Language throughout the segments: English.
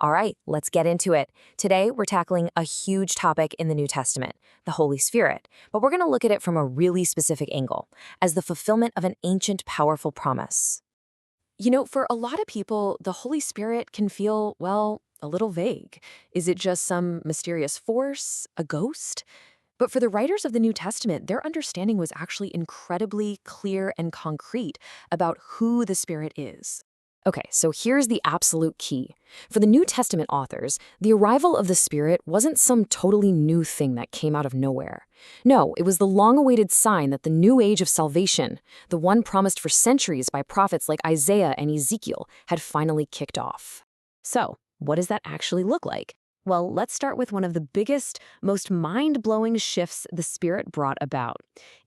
All right, let's get into it. Today, we're tackling a huge topic in the New Testament, the Holy Spirit, but we're going to look at it from a really specific angle, as the fulfillment of an ancient, powerful promise. For a lot of people, the Holy Spirit can feel, well, a little vague. Is it just some mysterious force, a ghost? But for the writers of the New Testament, their understanding was actually incredibly clear and concrete about who the Spirit is. Okay, so here's the absolute key. For the New Testament authors, the arrival of the Spirit wasn't some totally new thing that came out of nowhere. No, it was the long-awaited sign that the new age of salvation, the one promised for centuries by prophets like Isaiah and Ezekiel, had finally kicked off. So, what does that actually look like? Well, let's start with one of the biggest, most mind-blowing shifts the Spirit brought about.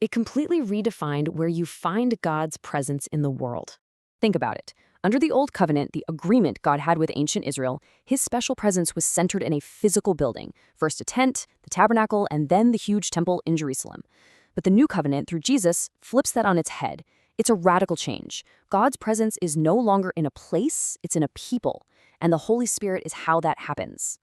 It completely redefined where you find God's presence in the world. Think about it. Under the Old Covenant, the agreement God had with ancient Israel, his special presence was centered in a physical building, first a tent, the tabernacle, and then the huge temple in Jerusalem. But the New Covenant, through Jesus, flips that on its head. It's a radical change. God's presence is no longer in a place, it's in a people, and the Holy Spirit is how that happens.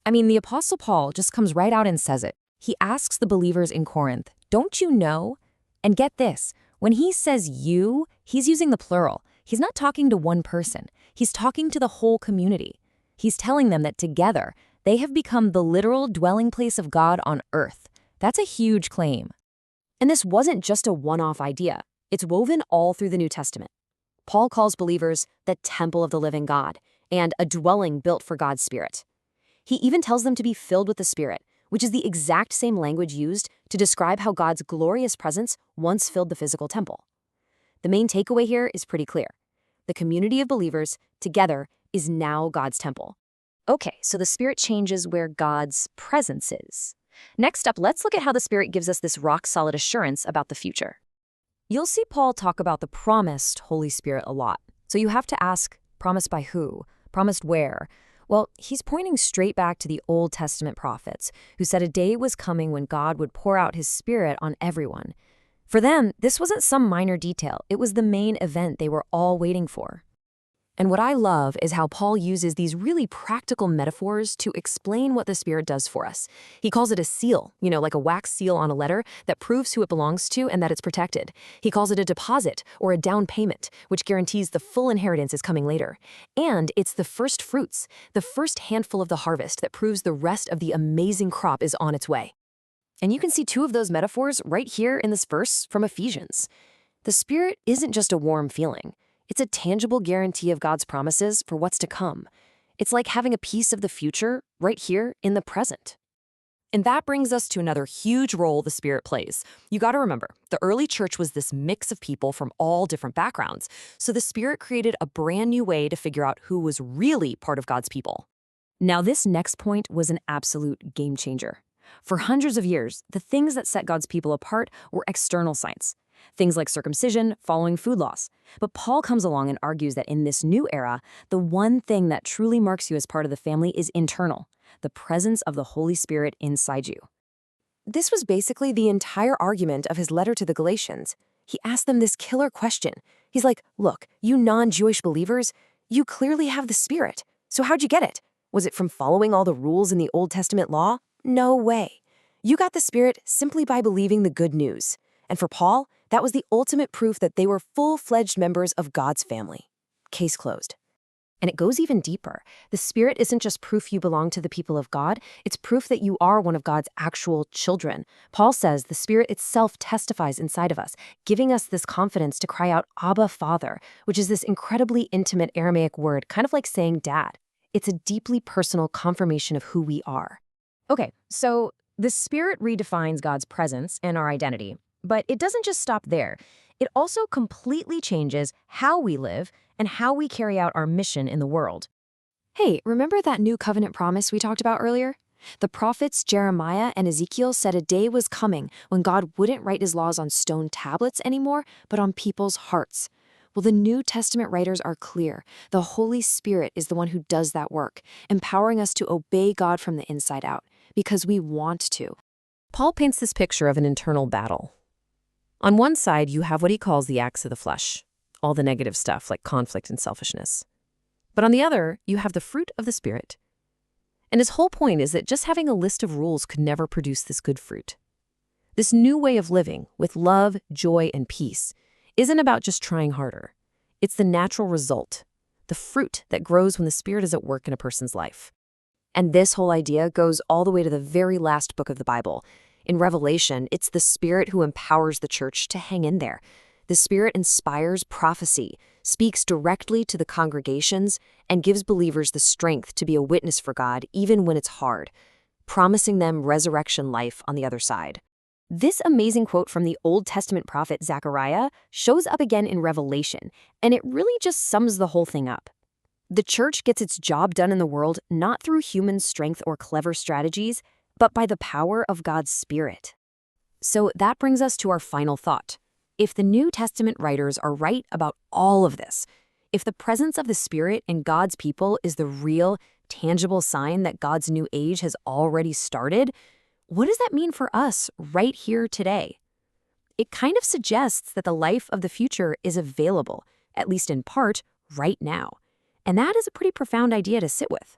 The Apostle Paul just comes right out and says it. He asks the believers in Corinth, "Don't you know?" And get this, when he says you, he's using the plural. He's not talking to one person. He's talking to the whole community. He's telling them that together, they have become the literal dwelling place of God on earth. That's a huge claim. And this wasn't just a one-off idea. It's woven all through the New Testament. Paul calls believers the temple of the living God and a dwelling built for God's Spirit. He even tells them to be filled with the Spirit, which is the exact same language used to describe how God's glorious presence once filled the physical temple. The main takeaway here is pretty clear. The community of believers, together, is now God's temple. Okay, so the Spirit changes where God's presence is. Next up, let's look at how the Spirit gives us this rock-solid assurance about the future. You'll see Paul talk about the promised Holy Spirit a lot. So you have to ask, promised by who? Promised where? Well, he's pointing straight back to the Old Testament prophets, who said a day was coming when God would pour out his Spirit on everyone. For them, this wasn't some minor detail. It was the main event they were all waiting for. And what I love is how Paul uses these really practical metaphors to explain what the Spirit does for us. He calls it a seal, like a wax seal on a letter that proves who it belongs to and that it's protected. He calls it a deposit or a down payment, which guarantees the full inheritance is coming later. And it's the first fruits, the first handful of the harvest that proves the rest of the amazing crop is on its way. And you can see two of those metaphors right here in this verse from Ephesians. The Spirit isn't just a warm feeling. It's a tangible guarantee of God's promises for what's to come. It's like having a piece of the future right here in the present. And that brings us to another huge role the Spirit plays. You got to remember, the early church was this mix of people from all different backgrounds. So the Spirit created a brand new way to figure out who was really part of God's people. Now, this next point was an absolute game changer. For hundreds of years, the things that set God's people apart were external signs. Things like circumcision, following food laws. But Paul comes along and argues that in this new era, the one thing that truly marks you as part of the family is internal, the presence of the Holy Spirit inside you. This was basically the entire argument of his letter to the Galatians. He asked them this killer question. He's like, look, you non-Jewish believers, you clearly have the Spirit. So how'd you get it? Was it from following all the rules in the Old Testament law? No way. You got the Spirit simply by believing the good news. And for Paul, that was the ultimate proof that they were full-fledged members of God's family. Case closed. And it goes even deeper. The Spirit isn't just proof you belong to the people of God, it's proof that you are one of God's actual children. Paul says the Spirit itself testifies inside of us, giving us this confidence to cry out, Abba, Father, which is this incredibly intimate Aramaic word, kind of like saying dad. It's a deeply personal confirmation of who we are. Okay, so the Spirit redefines God's presence and our identity, but it doesn't just stop there. It also completely changes how we live and how we carry out our mission in the world. Hey, remember that new covenant promise we talked about earlier? The prophets Jeremiah and Ezekiel said a day was coming when God wouldn't write his laws on stone tablets anymore, but on people's hearts. Well, the New Testament writers are clear. The Holy Spirit is the one who does that work, empowering us to obey God from the inside out, because we want to. Paul paints this picture of an internal battle. On one side, you have what he calls the acts of the flesh, all the negative stuff like conflict and selfishness. But on the other, you have the fruit of the Spirit. And his whole point is that just having a list of rules could never produce this good fruit. This new way of living, with love, joy, and peace, isn't about just trying harder. It's the natural result, the fruit that grows when the Spirit is at work in a person's life. And this whole idea goes all the way to the very last book of the Bible. In Revelation, it's the Spirit who empowers the church to hang in there. The Spirit inspires prophecy, speaks directly to the congregations, and gives believers the strength to be a witness for God even when it's hard, promising them resurrection life on the other side. This amazing quote from the Old Testament prophet Zechariah shows up again in Revelation, and it really just sums the whole thing up. The church gets its job done in the world not through human strength or clever strategies, but by the power of God's Spirit. So that brings us to our final thought. If the New Testament writers are right about all of this, if the presence of the Spirit in God's people is the real, tangible sign that God's new age has already started, what does that mean for us right here today? It kind of suggests that the life of the future is available, at least in part, right now. And that is a pretty profound idea to sit with.